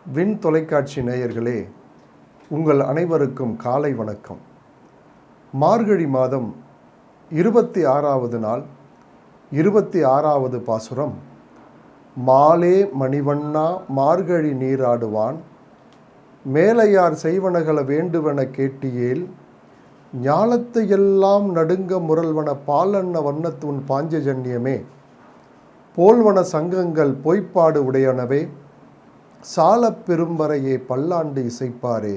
விண் தொலைக்காட்சி நேயர்களே, உங்கள் அனைவருக்கும் காலை வணக்கம். மார்கழி மாதம் 26வது நாள் 26வது பாசுரம். மாலே மணிவண்ணா மார்கழி நீராடுவான், மேலையார் செய்வனகள வேண்டுவன கேட்டியேல், ஞாலத்தையெல்லாம் நடுங்க முரல்வன பாலன்ன வண்ணத்துன் பாஞ்சஜன்யமே, போல்வன சங்கங்கள் பொய்ப்பாடு உடையனவே, சாலப் பெரும்பறையே பல்லாண்டு இசைப்பாரே,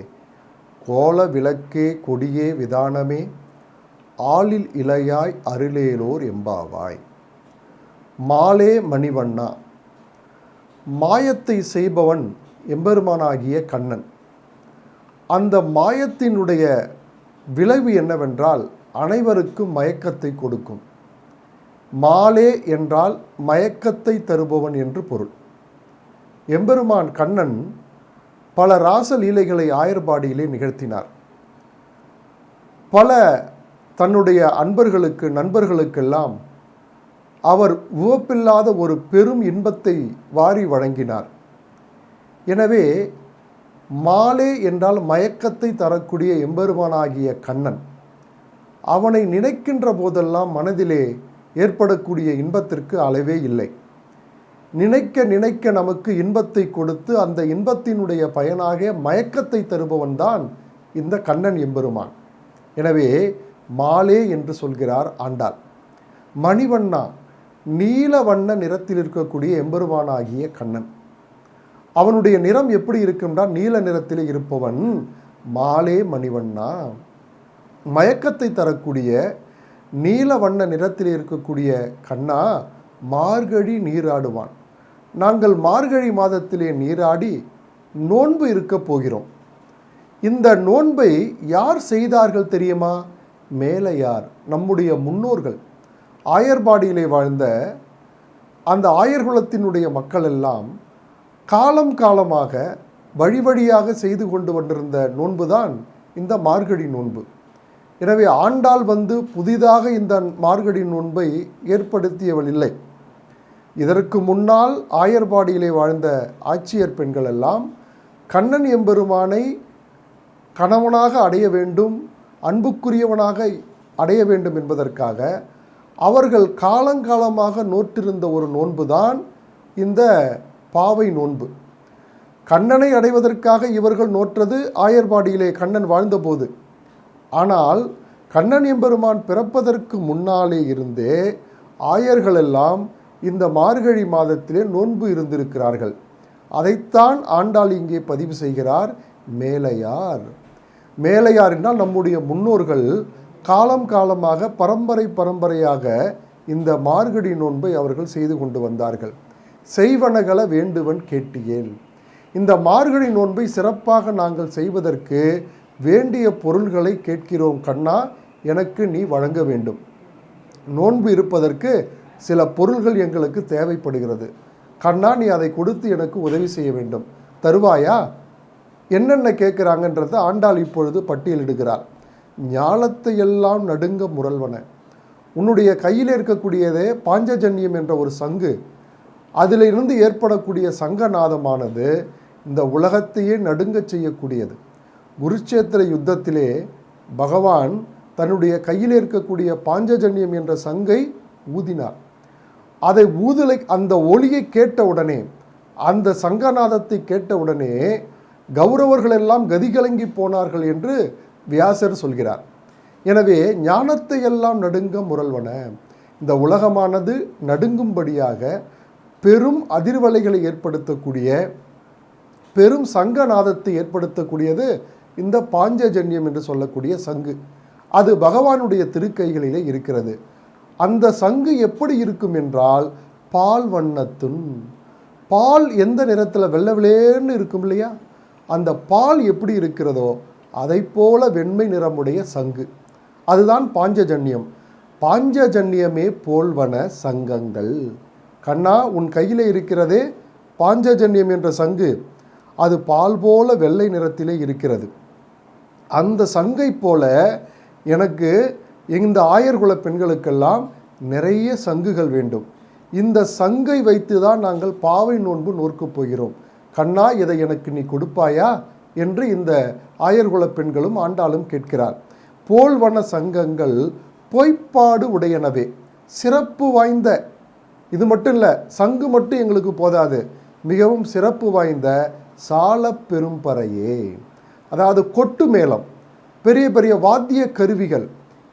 கோல விளக்கே கொடியே விதானமே, ஆலில் இலையாய் அருளேலோர் எம்பாவாய். மாலே மணிவண்ணா, மாயத்தை செய்பவன் எம்பெருமானாகிய கண்ணன். அந்த மாயத்தினுடைய விளைவு என்னவென்றால் அனைவருக்கும் மயக்கத்தை கொடுக்கும். மாலே என்றால் மயக்கத்தை தருபவன் என்று பொருள். எம்பெருமான் கண்ணன் பல ராசலீலைகளை ஆயர்பாடியிலே நிகழ்த்தினார். பல தன்னுடைய அன்பர்களுக்கு நண்பர்களுக்கெல்லாம் அவர் உவப்பில்லாத ஒரு பெரும் இன்பத்தை வாரி வழங்கினார். எனவே மாலே என்றால் மயக்கத்தை தரக்கூடிய எம்பெருமானாகிய கண்ணன். அவனை நினைக்கின்ற போதெல்லாம் மனதிலே ஏற்படக்கூடிய இன்பத்திற்கு அளவே இல்லை. நினைக்க நினைக்க நமக்கு இன்பத்தை கொடுத்து அந்த இன்பத்தினுடைய பயனாக மயக்கத்தை தருபவன்தான் இந்த கண்ணன் எம்பெருமான். எனவே மாலே என்று சொல்கிறார் ஆண்டாள். மணிவண்ணா, நீல வண்ண நிறத்தில் இருக்கக்கூடிய எம்பெருமானாகிய கண்ணன். அவனுடைய நிறம் எப்படி இருக்கும்னா நீல நிறத்தில் இருப்பவன் மாலே மணிவண்ணா. மயக்கத்தை தரக்கூடிய நீல வண்ண நிறத்தில் இருக்கக்கூடிய கண்ணா, மார்கழி நீராடுவான். நாங்கள் மார்கழி மாதத்திலே நீராடி நோன்பு இருக்க போகிறோம். இந்த நோன்பை யார் செய்தார்கள் தெரியுமா? மேலையார், நம்முடைய முன்னோர்கள். ஆயர்பாடியிலே வாழ்ந்த அந்த ஆயர்குலத்தினுடைய மக்கள் எல்லாம் காலம் காலமாக வழி வழியாக செய்து கொண்டு வந்திருந்த நோன்புதான் இந்த மார்கழி நோன்பு. எனவே ஆண்டாள் வந்து புதிதாக இந்த மார்கழி நோன்பை ஏற்படுத்தியவள் இல்லை. இதற்கு முன்னால் ஆயர்பாடியிலே வாழ்ந்த ஆட்சியர் பெண்கள் எல்லாம் கண்ணன் எம்பெருமானை கணவனாக அடைய வேண்டும், அன்புக்குரியவனாக அடைய வேண்டும் என்பதற்காக அவர்கள் காலங்காலமாக நோற்றிருந்த ஒரு நோன்புதான் இந்த பாவை நோன்பு. கண்ணனை அடைவதற்காக இவர்கள் நோற்றது ஆயர்பாடியிலே கண்ணன் வாழ்ந்தபோது. ஆனால் கண்ணன் எம்பெருமான் பிறப்பதற்கு முன்னாலே இருந்தே ஆயர்களெல்லாம் இந்த மார்கழி மாதத்திலே நோன்பு இருந்திருக்கிறார்கள். அதைத்தான் ஆண்டாள் இங்கே பதிவு செய்கிறார். மேலையார். மேலையார் என்றால் நம்முடைய முன்னோர்கள் காலம் காலமாக பரம்பரை பரம்பரையாக இந்த மார்கழி நோன்பை அவர்கள் செய்து கொண்டு வந்தார்கள். செய்வனகள வேண்டுவன் கேட்டியேல். இந்த மார்கழி நோன்பை சிறப்பாக நாங்கள் செய்வதற்கு வேண்டிய பொருள்களை கேட்கிறோம் கண்ணா, எனக்கு நீ வழங்க வேண்டும். நோன்பு இருப்பதற்கு சில பொருள்கள் எங்களுக்கு தேவைப்படுகிறது கண்ணா, நீ அதை கொடுத்து எனக்கு உதவி செய்ய வேண்டும், தருவாயா? என்னென்ன கேட்குறாங்கன்றதை ஆண்டாள் இப்பொழுது பட்டியலிடுகிறார். ஞாலத்தையெல்லாம் நடுங்க முரல்வன. உன்னுடைய கையில் இருக்கக்கூடியதே பாஞ்சஜன்யம் என்ற ஒரு சங்கு. அதிலிருந்து ஏற்படக்கூடிய சங்கநாதமானது இந்த உலகத்தையே நடுங்க செய்யக்கூடியது. குருட்சேத்திர யுத்தத்திலே பகவான் தன்னுடைய கையில் இருக்கக்கூடிய பாஞ்சஜன்யம் என்ற சங்கை ஊதினார். அதை ஊதலை அந்த ஒளியை கேட்டவுடனே, அந்த சங்கநாதத்தை கேட்டவுடனே கௌரவர்கள் எல்லாம் கதிகலங்கி போனார்கள் என்று வியாசர் சொல்கிறார். எனவே ஞானத்தை எல்லாம் நடுங்க முரல்வன. இந்த உலகமானது நடுங்கும்படியாக பெரும் அதிர்வலைகளை ஏற்படுத்தக்கூடிய, பெரும் சங்கநாதத்தை ஏற்படுத்தக்கூடியது இந்த பாஞ்சஜன்யம் என்று சொல்லக்கூடிய சங்கு. அது பகவானுடைய திருக்கைகளிலே இருக்கிறது. அந்த சங்கு எப்படி இருக்கும் என்றால் பால் வண்ணத்துன். பால் எந்த நிறத்தில் வெள்ளை விளேன்னு இருக்கும் இல்லையா, அந்த பால் எப்படி இருக்கிறதோ அதை போல வெண்மை நிறமுடைய சங்கு, அதுதான் பாஞ்சஜன்யம். பாஞ்சஜன்யமே போல்வன சங்கங்கள். கண்ணா, உன் கையில் இருக்கிறதே பாஞ்சஜன்யம் என்ற சங்கு, அது பால் போல வெள்ளை நிறத்திலே இருக்கிறது. அந்த சங்கை போல எனக்கு இந்த ஆயர்குல பெண்களுக்கெல்லாம் நிறைய சங்குகள் வேண்டும். இந்த சங்கை வைத்து தான் நாங்கள் பாவை நோன்பு நோற்கப் போகிறோம். கண்ணா இதை எனக்கு நீ கொடுப்பாயா என்று இந்த ஆயர்குலப் பெண்களும் ஆண்டாளும் கேட்கிறார். போல்வன சங்கங்கள் பொய்ப்பாடு உடையனவே, சிறப்பு வாய்ந்த, இது மட்டும் இல்லை, சங்கு மட்டும் எங்களுக்கு போதாது, மிகவும் சிறப்பு வாய்ந்த சால பெரும்பறையே, அதாவது கொட்டு மேளம், பெரிய பெரிய வாத்திய கருவிகள்,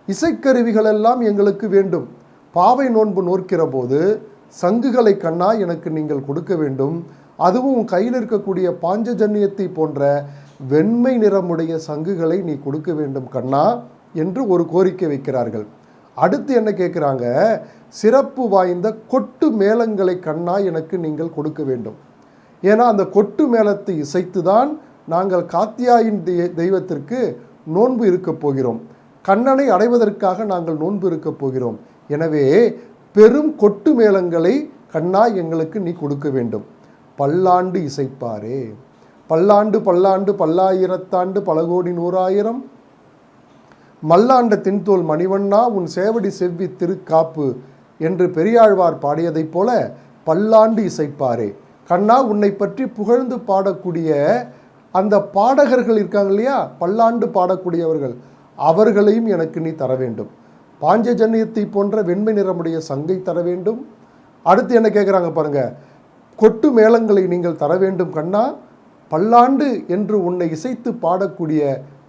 இசைக்கருவிகள் எல்லாம் எங்களுக்கு வேண்டும். பாவை நோன்பு நோக்கிற போது சங்குகளை கண்ணா எனக்கு நீங்கள் கொடுக்க வேண்டும். அதுவும் கையில் இருக்கக்கூடிய பாஞ்சஜன்யத்தை போன்ற வெண்மை நிறமுடைய சங்குகளை நீ கொடுக்க வேண்டும் கண்ணா என்று ஒரு கோரிக்கை வைக்கிறார்கள். அடுத்து என்ன கேட்குறாங்க? சிறப்பு வாய்ந்த கொட்டு மேளங்களை கண்ணா எனக்கு நீங்கள் கொடுக்க வேண்டும். ஏன்னா அந்த கொட்டு மேளத்தை இசைத்து தான் நாங்கள் காத்தியாயின் தெய்வத்திற்கு நோன்பு இருக்க போகிறோம். கண்ணனை அடைவதற்காக நாங்கள் நோன்பு இருக்க போகிறோம். எனவே பெரும் கொட்டு மேளங்களை கண்ணா எங்களுக்கு நீ கொடுக்க வேண்டும். பல்லாண்டு இசைப்பாரே, பல்லாண்டு பல்லாண்டு பல்லாயிரத்தாண்டு பல கோடி நூறாயிரம் மல்லாண்ட தின்தோல் மணிவண்ணா உன் சேவடி செவ்வி திருக்காப்பு என்று பெரியாழ்வார் பாடியதைப் போல பல்லாண்டு இசைப்பாரே, கண்ணா உன்னை பற்றி புகழ்ந்து பாடக்கூடிய அந்த பாடகர்கள் இருக்காங்க இல்லையா, பல்லாண்டு பாடக்கூடியவர்கள், அவர்களையும் எனக்கு நீ தர வேண்டும். பாஞ்சஜன்யத்தை போன்ற வெண்மை நிறமுடைய சங்கை தர வேண்டும். அடுத்து என்ன கேட்குறாங்க பாருங்க, கொட்டு மேளங்களை நீங்கள் தர வேண்டும் கண்ணா. பல்லாண்டு என்று உன்னை இசைத்து பாடக்கூடிய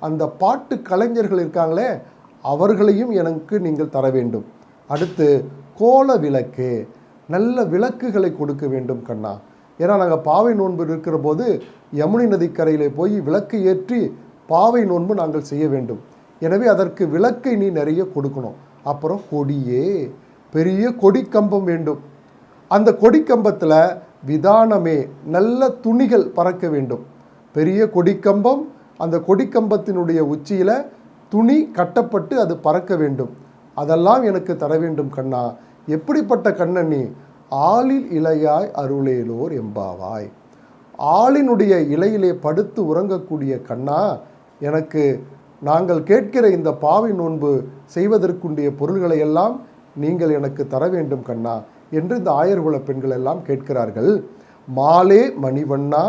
அந்த பாட்டு கலைஞர்கள் இருக்காங்களே, அவர்களையும் எனக்கு நீங்கள் தர வேண்டும். அடுத்து கோல விளக்கே, நல்ல விளக்குகளை கொடுக்க வேண்டும் கண்ணா. ஏன்னா நாங்கள் பாவை நோன்பு இருக்கிற போது யமுனை நதிக்கரையிலே போய் விளக்கு ஏற்றி பாவை நோன்பு நாங்கள் செய்ய வேண்டும். எனவே அதற்கு விளக்கை நீ நிறைய கொடுக்கணும். அப்புறம் கொடியே, பெரிய கொடி கம்பம் வேண்டும். அந்த கொடி கம்பத்தில் விதானமே, நல்ல துணிகள் பறக்க வேண்டும். பெரிய கொடிக்கம்பம், அந்த கொடிக்கம்பத்தினுடைய உச்சியில் துணி கட்டப்பட்டு அது பறக்க வேண்டும். அதெல்லாம் எனக்கு தர வேண்டும் கண்ணா. எப்படிப்பட்ட கண்ணன் நீ? ஆளில் இலையாய் அருளேலோர் எம்பாவாய், ஆளினுடைய இலையிலே படுத்து உறங்கக்கூடிய கண்ணா, எனக்கு நாங்கள் கேட்கிற இந்த பாவை நோன்பு செய்வதற்குண்டிய பொருள்களை எல்லாம் நீங்கள் எனக்கு தர வேண்டும் கண்ணா என்று இந்த ஆயர்குல பெண்கள் எல்லாம் கேட்கிறார்கள். மாலே மணிவண்ணா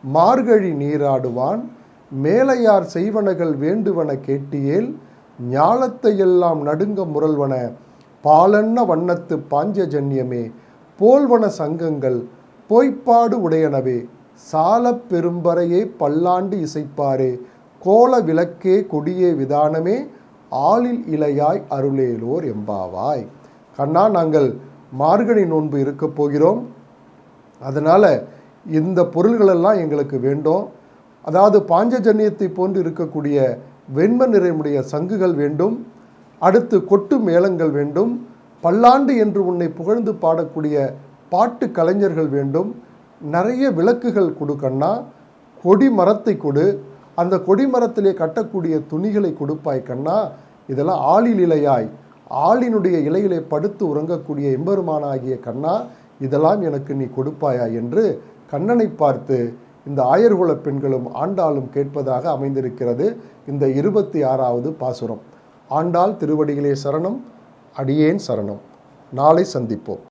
மார்கழி நீராடுவான் மேலையார் செய்வனகள் வேண்டுவன கேட்டியேல் ஞாலத்தை எல்லாம் நடுங்க முரல்வன பாலன்ன வண்ணத்து பாஞ்சஜன்யமே போல்வன சங்கங்கள் பொய்ப்பாடு உடையனவே சால பெரும்பறையே பல்லாண்டு இசைப்பாரே கோல விளக்கே கொடியே விதானமே ஆளில் இலையாய் அருளேலோர் எம்பாவாய். கண்ணா நாங்கள் மார்கழி நோன்பு இருக்க போகிறோம், அதனால் இந்த பொருள்களெல்லாம் எங்களுக்கு வேண்டும். அதாவது பாஞ்சஜன்யத்தை போன்று இருக்கக்கூடிய வெண்மை நிறமுடைய சங்குகள் வேண்டும். அடுத்து கொட்டு மேளங்கள் வேண்டும். பல்லாண்டு என்று உன்னை புகழ்ந்து பாடக்கூடிய பாட்டு கலைஞர்கள் வேண்டும். நிறைய விளக்குகள் கொடு கண்ணா. கொடி மரத்தை கொடு, அந்த கொடி மரத்திலே கட்டக்கூடிய துணிகளை கொடுப்பாய் கண்ணா. இதெல்லாம் ஆளில் இலையாய், ஆளினுடைய இலையிலே படுத்து உறங்கக்கூடிய எம்பெருமானாகிய கண்ணா, இதெல்லாம் எனக்கு நீ கொடுப்பாயா என்று கண்ணனை பார்த்து இந்த ஆயர்குல பெண்களும் ஆண்டாளும் கேட்பதாக அமைந்திருக்கிறது இந்த 26வது பாசுரம். ஆண்டாள் திருவடிகளே சரணம், அடியேன் சரணம். நாளை சந்திப்போம்.